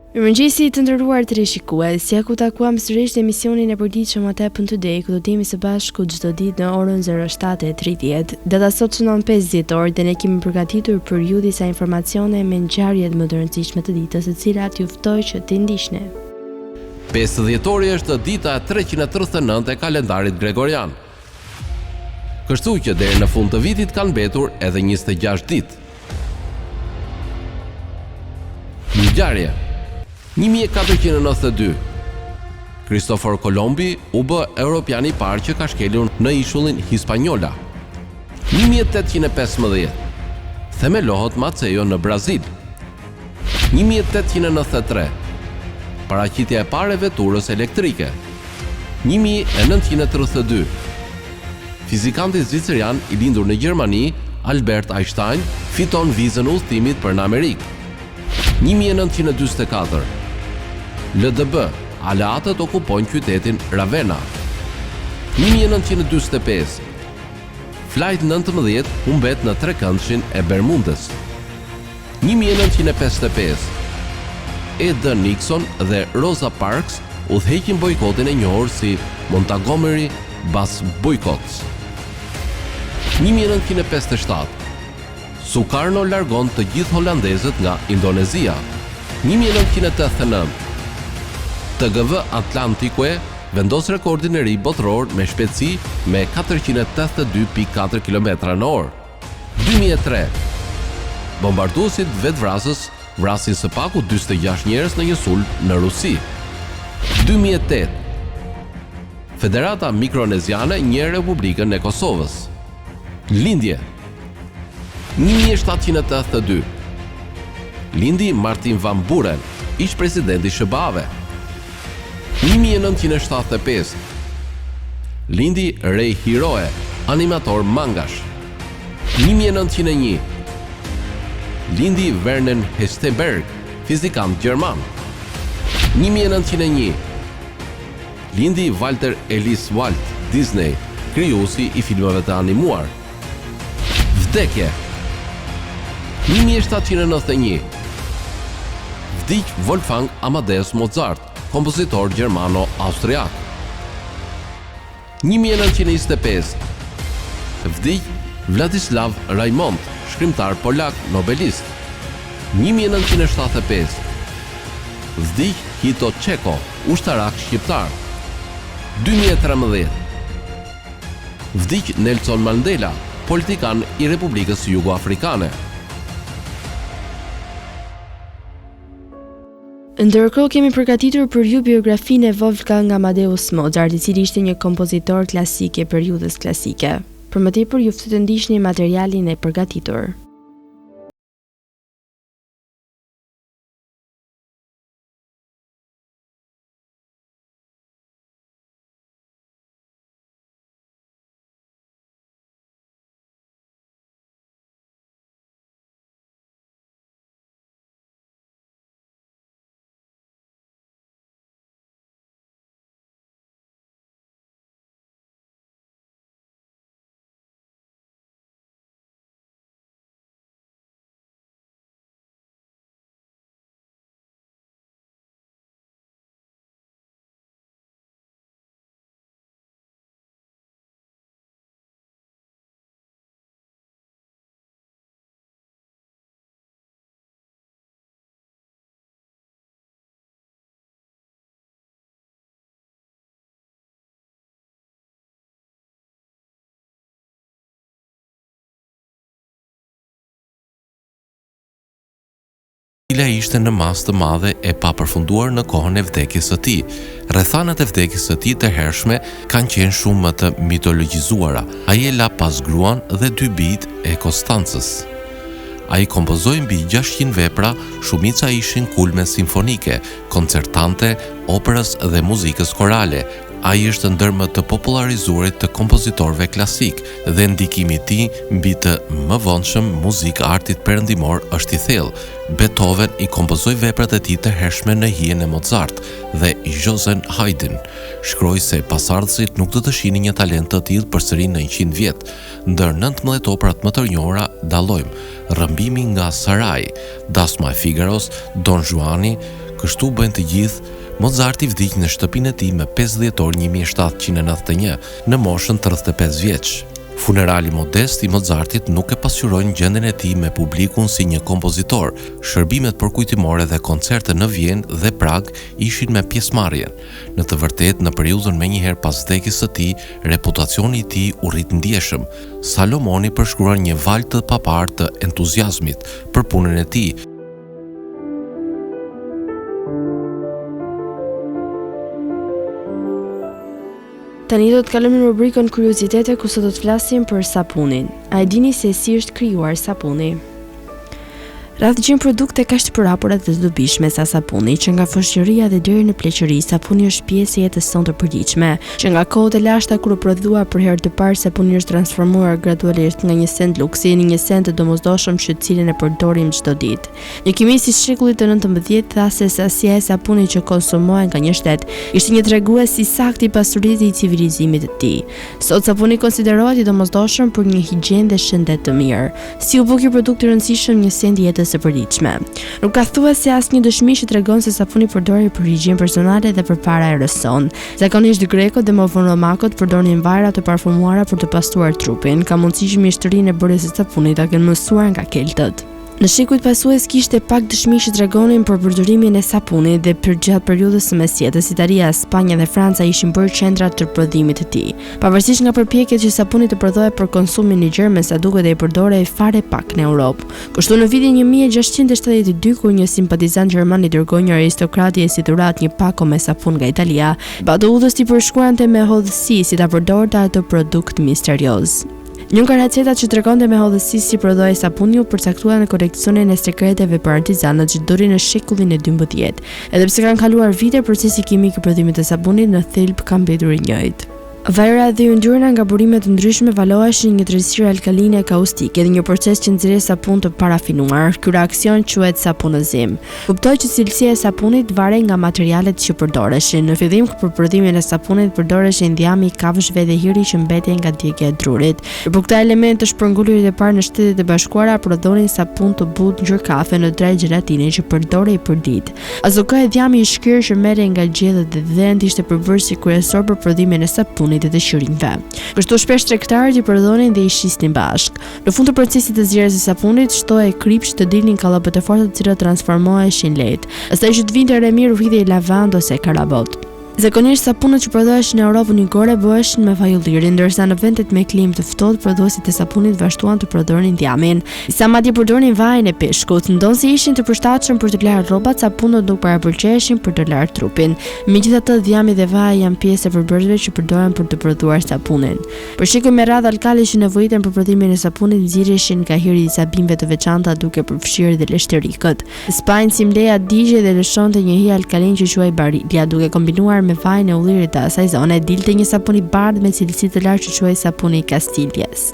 Mirëmëngjesi të nderuar teleshikues, ja ku takuam sërish në emisionin e përditshëm What Happened Today, ku do të jemi së bashku çdo ditë në orën 07:30. Data sot shënon 5 dhjetor dhe ne kemi përgatitur për ju disa informacione me ngjarjet më të rëndësishme të ditës, të cilat ju ftoj që t'i ndiqni. 5 dhjetori është dita 339 e kalendarit gregorian. Kështu që deri në fund të vitit kanë mbetur edhe 26 ditë. Ngjarje 1492. Kristofor Kolombi u bë europiani i parë që ka shkelur në ishullin Hispaniola. 1815. Themelohet Maceió në Brazil. 1893. Paraqitja e parë e veturës elektrike. 1932. Fizikanti zvicerian i lindur në Gjermani, Albert Einstein, fiton vizën udhëtimit për në Amerikë. 1944. LDB, aleatët okupojnë qytetin Ravenna. 1945. Flight 19 humbet në trekëndshin e Bermudes. 1955. Ed Nixon dhe Rosa Parks udhëheqin bojkotin e njohur si Montgomery Bus Boycotts. 1957. Sukarno largon të gjithë holandezët nga Indonezia. 1989. TGV Atlantique vendos rekordin e ri botëror me shpejtësi me 482.4 km/h. 2003. Bombarduesit vetvrasës vrasin së paku 46 njerëz në një sulm në Rusi. 2008. Federata Mikroneziane njeh Republikën e Kosovës. Lindje 1782. Lindi Martin van Buren, ish presidenti i SBA-ve. 1975. Lindi Ray Hiroe, animator mangash. 1901. Lindi Vernon Hesterberg, fizikant gjerman. 1901. Lindi Walter Ellis Walt Disney, krijuesi i filmave të animuar. Vdekje 1791. Vdiq Wolfgang Amadeus Mozart, kompozitor gjermano-austriak. 1925. Vdiq Vladislav Raimond, shkrimtar polak, nobelist. 1975. Vdiq Hito Çeko, ushtarak shqiptar. 2013. Vdiq Nelson Mandela, politikan i Republikës Jugoafrikane. Ndërkohë kemi përgatitur për ju biografinë e Wolfgang Amadeus Mozart, i cili ishte një kompozitor klasik i periudhës klasike. Për më tepër ju ftoj të ndiqni materialin e përgatitur. Cila ishte në masë të madhe e papërfunduar në kohën e vdekjes së tij. Rrethanat e vdekjes së tij të hershme kanë qenë shumë më të mitologjizuara. Ai e la pas gruan dhe 2 bijtë e Konstancës. Ai kompozoi mbi 600 vepra, shumica ishin kulme simfonike, koncertante, operës dhe muzikës korale. Ai është ndër më të popularizuarit të kompozitorëve klasik dhe ndikimi i tij mbi të mëvonshëm muzikë artit perëndimor është i thellë. Beethoven i kompozoi veprat e tij të hershme në hijen e Mozart dhe Joseph Haydn shkroi se pasardhësit nuk do të shihnin një talent të tillë përsëri në 100 vjet. Ndër 19 oprat më të njohura dallojmë Rrëmbimi nga Sarai, Dasma e Figaros, Don Juani, Kështu bëjnë të gjithë, Mozarti vdiq në shtëpinë e tij me 5 dhjetor 1791 në moshën 35 vjeç. Funerali modest i Mozartit nuk e pasqyrojnë gjendjen e tij me publikun si një kompozitor. Shërbimet përkujtimore dhe koncerte në Vjenë dhe Prag ishin me pjesëmarrjen. Në të vërtetë, në periudhën menjëherë pas vdekjes së tij, reputacioni i tij u rrit ndjeshëm. Salomoni përshkruan një valë të paparë të entuziazmit për punën e tij. Tani do të kalojmë në rubrikën Kuriozitete, ku sot do të flasim për sapunin. A e dini se si është krijuar sapuni? Rreth 100 produkte kaq të përhapura dhe të dobishme sa sapuni, që nga fshëria dhe deri në pleqëri, sapuni është pjesë e jetës sonë të përditshme, që nga kohët e lashta kur u prodhua për herë të parë, sapuni është transformuar gradualisht nga një send luksi në një send të domosdoshëm që cilin e përdorim çdo ditë. Një kimist i shekullit të 19 tha se sasia e sapunit që konsumohej nga një shtet ishte një tregues i saktë i pasurisë i civilizimit të tij. Sot sapuni konsiderohet i domosdoshëm për një higienë dhe shëndet të mirë. Si u bë ky produkt i rëndësishëm një send i jetës së përditshme? Nuk ka thuajse asnjë dëshmi që tregon se sapuni përdoret për higienë personale dhe përpara erëson. Zakonisht grekët dhe më vonë romakët përdornin vajra të parfumuara për të pastruar trupin. Ka mundësi që mjeshtërinë e bërjes së sapunit ta kenë mësuar nga keltët. Në shekujt pasues kishte pak dëshmi që tregonin për përdorimin e sapunit dhe për gjatë periudhës së mesjetës, Italia, Spanja dhe Franca ishin bërë qendra të prodhimit të tij. Pavarësisht nga përpjekjet që sapuni të prodhohej për konsumin ligjër, me sa duket ai përdorej fare pak në Europë. Kështu në vitin 1672, kur një simpatizant gjerman i dërgoi një aristokrati si dhuratë një pako me sapun nga Italia, bado udhës t'i përshkruante me hodhësi si ta përdorte atë produkt misterioz. Një nga recetat që tregonte me hodhësi si prodhoi sapuni u përcaktua në koleksionin e sekreteve për artizanët që duri në shekullin e 12. Edhe pse kanë kaluar vite, procesi kimik i prodhimit të sapunit në thelb ka mbetur i njëjtë. Vajra dhe yndyrna nga burime të ndryshme valoheshin një tërësirë alkaline kaustike dhe një proces që nxjerrë sapun të parafinuar. Ky reaksion quhet sapunëzim. Kuptoj që cilësia e sapunit varej nga materialet që përdoreshin. Në fillim për prodhimin e sapunit përdoreshin djami i kafshëve dhe hiri që mbetej nga djegja e drurit. Për këta elemente të shpërngulurit e parë në Shtetet e Bashkuara prodhonin sapun të butë ngjyrë kafe në drej gjelatine që përdorej për ditë. Azoka e djami i shkrirë që merrej nga gjellet dhe dhënt ishte përbërësi kryesor për prodhimin e sapunit dhe të qirinjve. Kështu shpesh tregtarët i përdhonin dhe i shisnin bashk. Në fund të procesit të zgjerrjes së sapunit, shtohej kripsh të dilnin kallëpë të forta të cilat transformoheshin lehtë. Pastaj që të vinte remir u hidhej lavand ose karabot. Zakonisht sapunët që prodhoheshin në Europën Jugore bëheshin me vajulliri, ndërsa në vendet me klimë të ftohtë prodhuesit e sapunit vazhduan të përdornin djamin. Disa madje përdornin vajin e peshkut. Ndonse ishin të përshtatshëm për të larë rrobat, sapunët nuk parapëlqeheshin për të larë trupin. Megjithatë, djami dhe vaji janë pjesë e përbërësve që përdoren për të prodhuar sapunin. Për shembull, me radhë alkali që nevojiten për prodhimin e sapunit nxirreshin nga hiri i disa bimëve të veçanta duke përfshirë dhe leshterikët. Spajnë Simleja digje dhe lëshonte një hi alkalin që quhej barilia, duke kombinuar me vajin e ullirit të asaj zone, dilte një sapun i bardhë me cilësi të lartë që quhej sapuni i Kastiljes.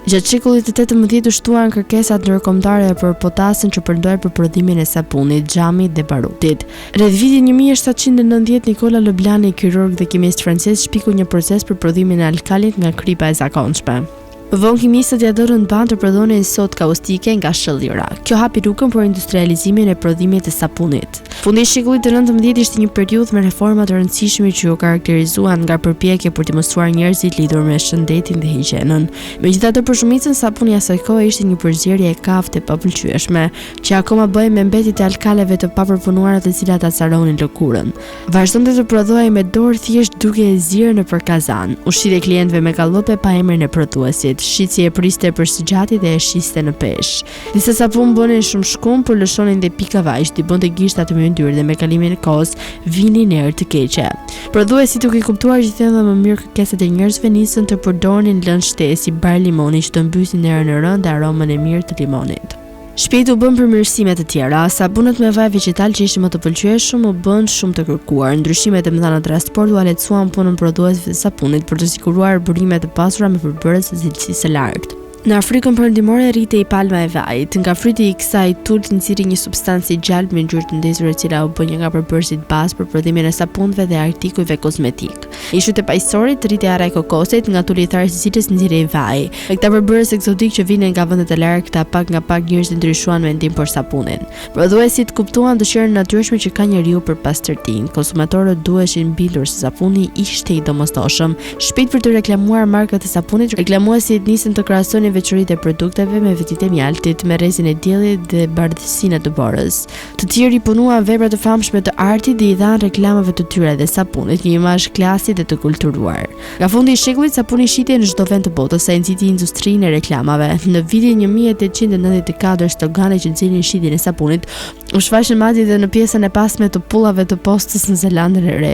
Gjatë shekullit të 18 u shtuan kërkesat ndërkombëtare për potasën që përdorej për prodhimin e sapunit, xhamit dhe barutit. Rreth vitit 1790 Nicolas Leblanc, kirurg dhe kimist francez, shpiku një proces për prodhimin e alkalit nga kripa e zakonshme. Vonë kimistët ja dorën ban të prodhonin sod kaustike nga shëllira. Kjo hapi rrugën për industrializimin e prodhimit të sapunit. Fundi i shekullit të 19 ishte një periudhë me reforma të rëndësishme që u karakterizuan nga përpjekje për të mësuar njerëzit lidhur me shëndetin dhe higjienën. Megjithatë, për shumicën sapuni asaj kohe ishte një përzierje e kaftë e papëlqyeshme, që akoma bëhej me mbetjet e alkaleve të papërpunuara të cilat acaronin lëkurën. Vazhdonte të prodhohej me dorë thjesht duke e zirë nëpër kazan. Ushqinte klientëve me kallope pa emrin e prodhuesit. Shitsi e priste për së gjati dhe e shiste në peshë. Disa sapun bënin shumë shkum, por lëshonin dhe pika vajsh, t'i bënte gishtat më yndyrë dhe me kalimin e kohës vinin erë të keqe. Prodhuesit duke kuptuar gjithë më mirë kërkesat e njerëzve nisën të përdornin lënë shtesi, bar limoni që të mbysin erën e rëndë dhe aromën e mirë të limonit. Shpejt u bën përmirësime të tjera. Sapunët me vaj vegetal që ishin më të pëlqyeshëm u bën shumë të kërkuar. Ndryshimet e mëdha në transport u lehtësuan punën prodhuesve të sapunit për të siguruar burime të pasura me përbërës të cilësisë së lartë. Në Afrikën Perëndimore rritej palma e vajit. Nga fryti I kësaj tult nxirri një substancë gjalp me ngjyrë të ndezur e cila u bë një nga përbërësit bazë për prodhimin e sapunëve dhe artikujve kozmetik. Ishut e paqësorit rritej arra e kokosit, nga tuli I tharës I cilës nxirrej vaj. Me këta përbërës ekzotik që vinin nga vendet e largëta, pak nga pak njerëzit ndryshuan mendim për sapunin. Prodhuesit kuptuan dëshirën natyrshme që ka njeriu për pastërtinë. Konsumatorët duheshin mbitur se sapuni ishte I domosdoshëm. Shpejt për të reklamuar markat e sapunit, reklamuesit nisën të krahasonin veçoritë e produkteve me vetit e mjaltit, me rrezin e diellit dhe bardhësinë e të borës. Të tjerë I punuan vepra të famshme të artit dhe I dhanë reklamave të tyre dhe sapunit një imazh klasi dhe të kulturuar. Nga fundi I shekullit sapuni shitej në çdo vend të botës, sa I nxiti industrinë e reklamave. Në vitin 1894 slogane që nxjerrin shitjen e sapunit u shfaqën madje edhe në pjesën e pasme të pullave të postës në Zelandën e Re.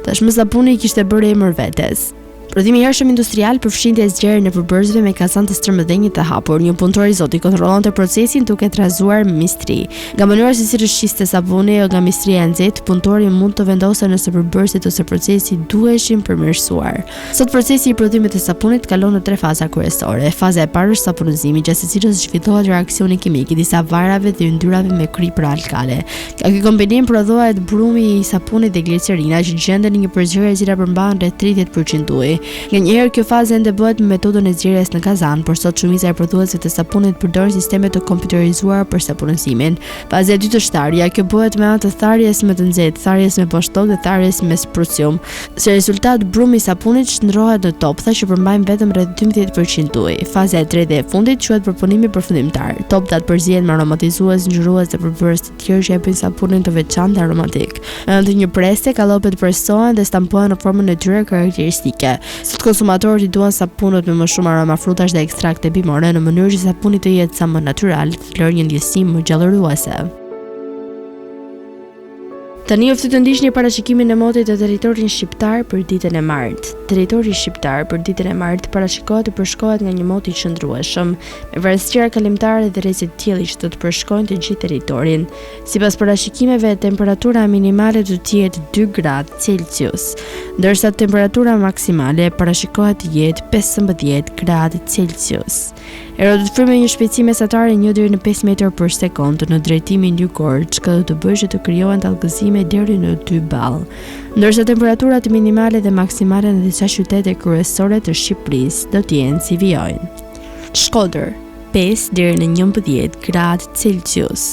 Tashmë sapuni I kishte bërë emër vetes. Prodhimi I hershëm industrial përfshinte zgjerrjen e përbërësve me kazan të stërmëdhenjit të hapur. Një punëtor I zotit kontrollonte procesin duke trazuar me mistri. Nga mënyra se si rishiste sapuni o nga mistria e nxehtë, punëtori mund të vendosë nëse përbërësit ose procesi duheshin përmirësuar. Sot procesi I prodhimit të sapunit kalon në 3 faza kryesore. Faza e parë është sapunizimi, gjatë së cilës zhvillohet reaksioni kimik I disa varave dhe yndyrave me kripra alkale. Nga ky kombinim prodhohet brumi I sapunit dhe glicerina që gjenden në një përzierje e cila përmban rreth 30% ujë. Nganjëherë kjo fazë ende bëhet me metodën e zgjerrjes në kazan, por sot shumica e prodhuesve të sapunit përdorin sisteme të kompjuterizuara për sapunizimin. Faza e dytë është tharja, kjo bëhet me anë të tharjes me të nxehtë, tharjes me poshtok dhe tharjes me sprucium. Si rezultat, brumi I sapunit shndrohet në toptha që përmbajnë vetëm rreth 12% ujë. Faza e tretë e fundit quhet përpunimi përfundimtar. Toptat përzihen me aromatizues, ngjyrues dhe përbërës të tjerë që japin sapunin të veçantë aromatik. Në anë të një prese, kallopet presohen dhe stampohen në formën e tyre karakteristike. Sot konsumatorët I duan sapunët me më shumë aroma frutash dhe ekstrakte bimore në mënyrë që sapuni të jetë sa më natyral, të lërë një ndjesim më gjallëruese. Tani oftë të ndiqni parashikimin e motit të territorit shqiptar për ditën e martë. Territori shqiptar për ditën e martë parashikohet të përshkohet nga një mot I qëndrueshëm, me vërtetësira kalimtare dhe rrezë të tjera që do të përshkojnë të gjithë territorin. Sipas parashikimeve, temperatura minimale do të jetë 2 gradë Celsius, ndërsa temperatura maksimale parashikohet të jetë 15 gradë Celsius. Ero do të frymë një shpejtësi mesatare 1 deri në 5 metër për sekond në drejtimin lugor, çka do të bëjë që të krijohen tallgëzime deri në 2 ball. Ndërsa temperaturat minimale dhe maksimale në disa qytete kryesore të Shqipërisë do të jenë si vijojnë. Shkodër 5 deri në 11 gradë Celsius.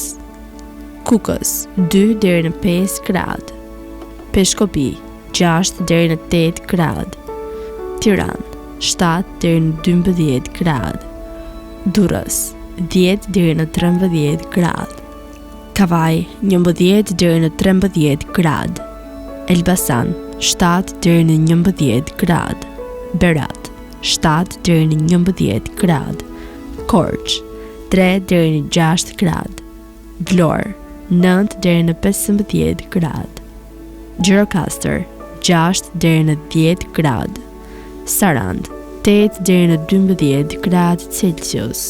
Kukës 2 deri në 5 gradë. Peshkopi 6 deri në 8 gradë. Tiranë 7 deri në 12 gradë. Durrës 10 deri në 13 gradë. Kavaj 11 deri në 13 gradë. Elbasan 7 deri në 11 gradë. Berat 7 deri në 11 gradë. Korçë 3 deri në 6 gradë. Vlorë 9 deri në 15 gradë. Gjirokastër 6 deri në 10 gradë. Sarand 8 deri në 12 gradë Celsius.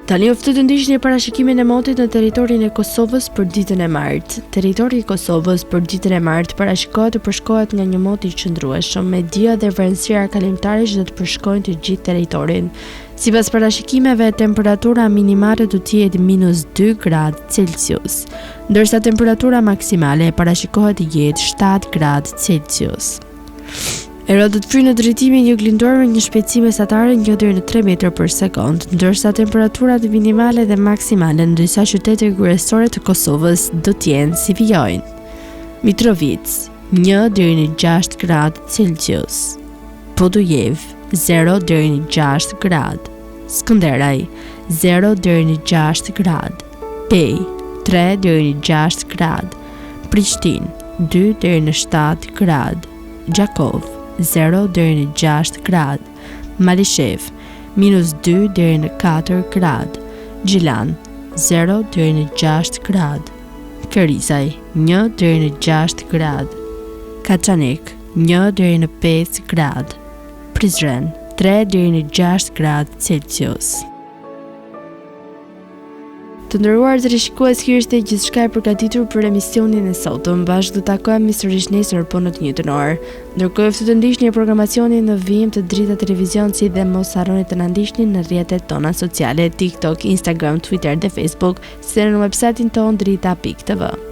Tani oftë të ndiqni parashikimin e motit në territorin e Kosovës për ditën e martë. Territori I Kosovës për ditën e martë parashikohet të përshkohet nga një mot I qëndrueshëm me dia dhe vërtetësira kalimtare që do të përshkojnë të gjithë territorin. Sipas parashikimeve, temperatura minimale do të jetë -2 gradë Celsius, ndërsa temperatura maksimale parashikohet të jetë 7 gradë Celsius. Ero do të fryjë në drejtimin juglindor me një shpejtësi mesatare 1 deri në 3 metër për sekond, ndërsa temperaturat minimale dhe maksimale në disa qytete kryesore të Kosovës do të jenë si vijojnë. Mitrovic 1 deri në 6 gradë Celsius. Podujev 0 deri në 6 gradë. Skënderaj 0 deri në 6 gradë. Pej 3 deri në 6 gradë. Prishtinë 2 deri në 7 gradë. Gjakov 0 deri në 6 gradë. Malishev -2 deri në 4 gradë. Gjilan 0 deri në 6 gradë. Kërizaj 1 deri në 6 gradë. Kaçanik 1 deri në 5 gradë. Prizren 3 deri në 6 gradë Celsius. Të nderuar teleshikues, kjo ishte gjithçka e përgatitur për emisionin e sotëm. Bashkë do takohemi sërish nesër po në të njëjtën orë. Ndërkohë ftu të ndiqni programacionin në vijim të Drita Televizion, si dhe mos harroni të na ndiqni në rrjetet tona sociale, TikTok, Instagram, Twitter dhe Facebook, si dhe në websajtin ton drita.tv.